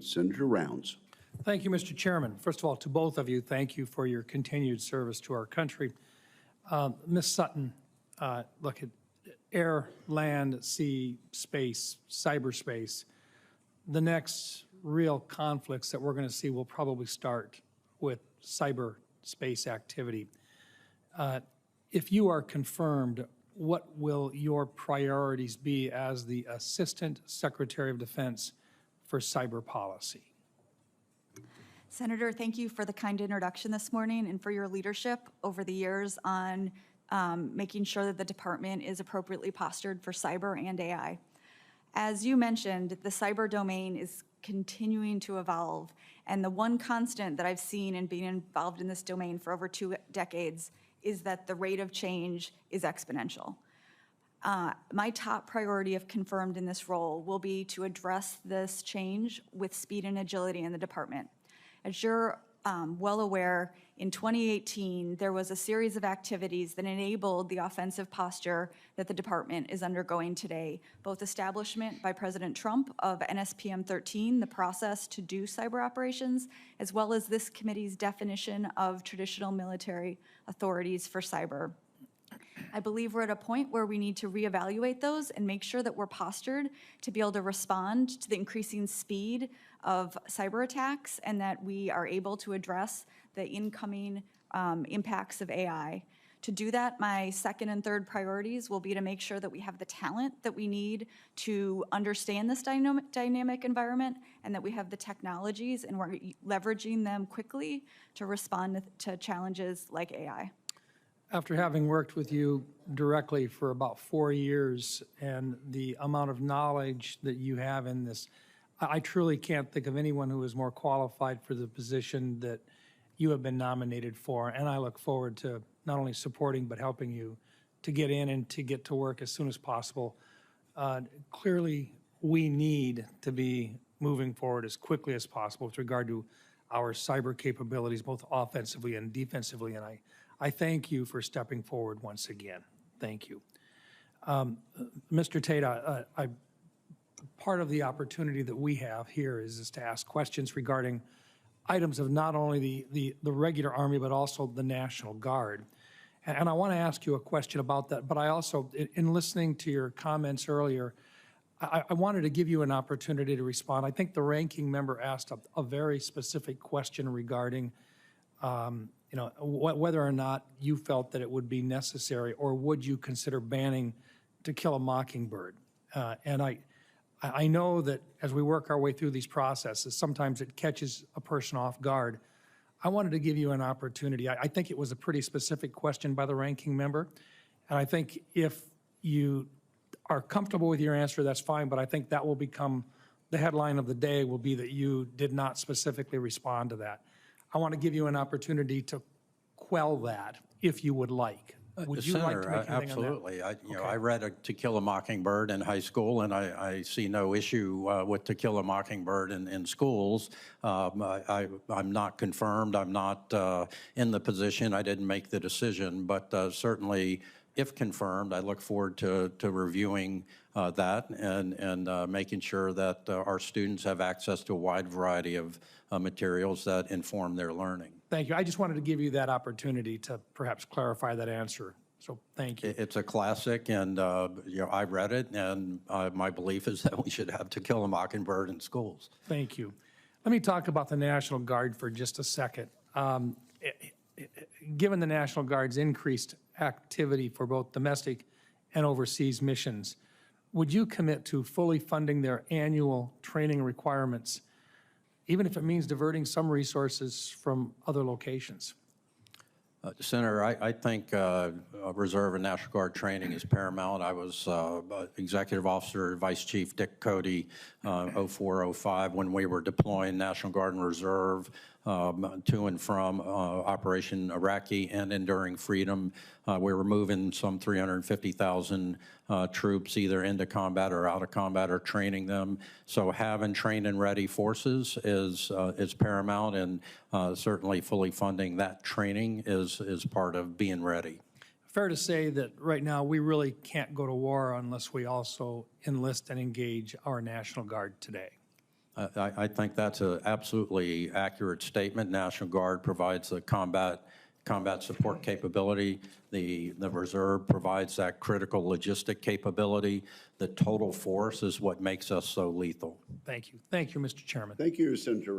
Senator Rounds. Thank you, Mr. Chairman. First of all, to both of you, thank you for your continued service to our country. Ms. Sutton, look at air, land, sea, space, cyberspace. The next real conflicts that we're going to see will probably start with cyberspace activity. If you are confirmed, what will your priorities be as the Assistant Secretary of Defense for cyber policy? Senator, thank you for the kind introduction this morning and for your leadership over the years on making sure that the department is appropriately postured for cyber and AI. As you mentioned, the cyber domain is continuing to evolve, and the one constant that I've seen in being involved in this domain for over 2 decades is that the rate of change is exponential. My top priority, if confirmed in this role, will be to address this change with speed and agility in the department. As you're well aware, in 2018, there was a series of activities that enabled the offensive posture that the department is undergoing today, both establishment by President Trump of NSPM 13, the process to do cyber operations, as well as this committee's definition of traditional military authorities for cyber. I believe we're at a point where we need to reevaluate those and make sure that we're postured to be able to respond to the increasing speed of cyber attacks and that we are able to address the incoming impacts of AI. To do that, my second and third priorities will be to make sure that we have the talent that we need to understand this dynamic environment and that we have the technologies and we're leveraging them quickly to respond to challenges like AI. After having worked with you directly for about 4 years and the amount of knowledge that you have in this, I truly can't think of anyone who is more qualified for the position that you have been nominated for. And I look forward to not only supporting but helping you to get in and to get to work as soon as possible. Clearly, we need to be moving forward as quickly as possible with regard to our cyber capabilities, both offensively and defensively. And I thank you for stepping forward once again. Thank you. Mr. Tata, part of the opportunity that we have here is to ask questions regarding items of not only the regular Army, but also the National Guard. And I want to ask you a question about that, but I also, in listening to your comments earlier, I wanted to give you an opportunity to respond. I think the ranking member asked a very specific question regarding whether or not you felt that it would be necessary or would you consider banning To Kill a Mockingbird. And I know that as we work our way through these processes, sometimes it catches a person off guard. I wanted to give you an opportunity. I think it was a pretty specific question by the ranking member. And I think if you are comfortable with your answer, that's fine. But I think that will become the headline of the day will be that you did not specifically respond to that. I want to give you an opportunity to quell that if you would like. Would you Senator, like to make anything absolutely. on that? I read To Kill a Mockingbird in high school, and I see no issue with To Kill a Mockingbird in schools. I'm not confirmed. I'm not in the position. I didn't make the decision, but certainly, if confirmed, I look forward to reviewing that and making sure that our students have access to a wide variety of materials that inform their learning. Thank you. I just wanted to give you that opportunity to perhaps clarify that answer. So thank you. It's a classic, and I read it, and my belief is that we should have To Kill a Mockingbird in schools. Thank you. Let me talk about the National Guard for just a second. Given the National Guard's increased activity for both domestic and overseas missions, would you commit to fully funding their annual training requirements, even if it means diverting some resources from other locations? Senator, I think Reserve and National Guard training is paramount. I was Executive Officer, Vice Chief Dick Cody, 04-05, when we were deploying National Guard and Reserve to and from Operation Iraqi and Enduring Freedom. We were moving some 350,000 troops either into combat or out of combat or training them. So having trained and ready forces is paramount, and certainly fully funding that training is part of being ready. Fair to say that right now we really can't go to war unless we also enlist and engage our National Guard today. I think that's an absolutely accurate statement. National Guard provides the combat support capability. The reserve provides that critical logistic capability. The total force is what makes us so lethal. Thank you. Thank you, Mr. Chairman. Thank you, Senator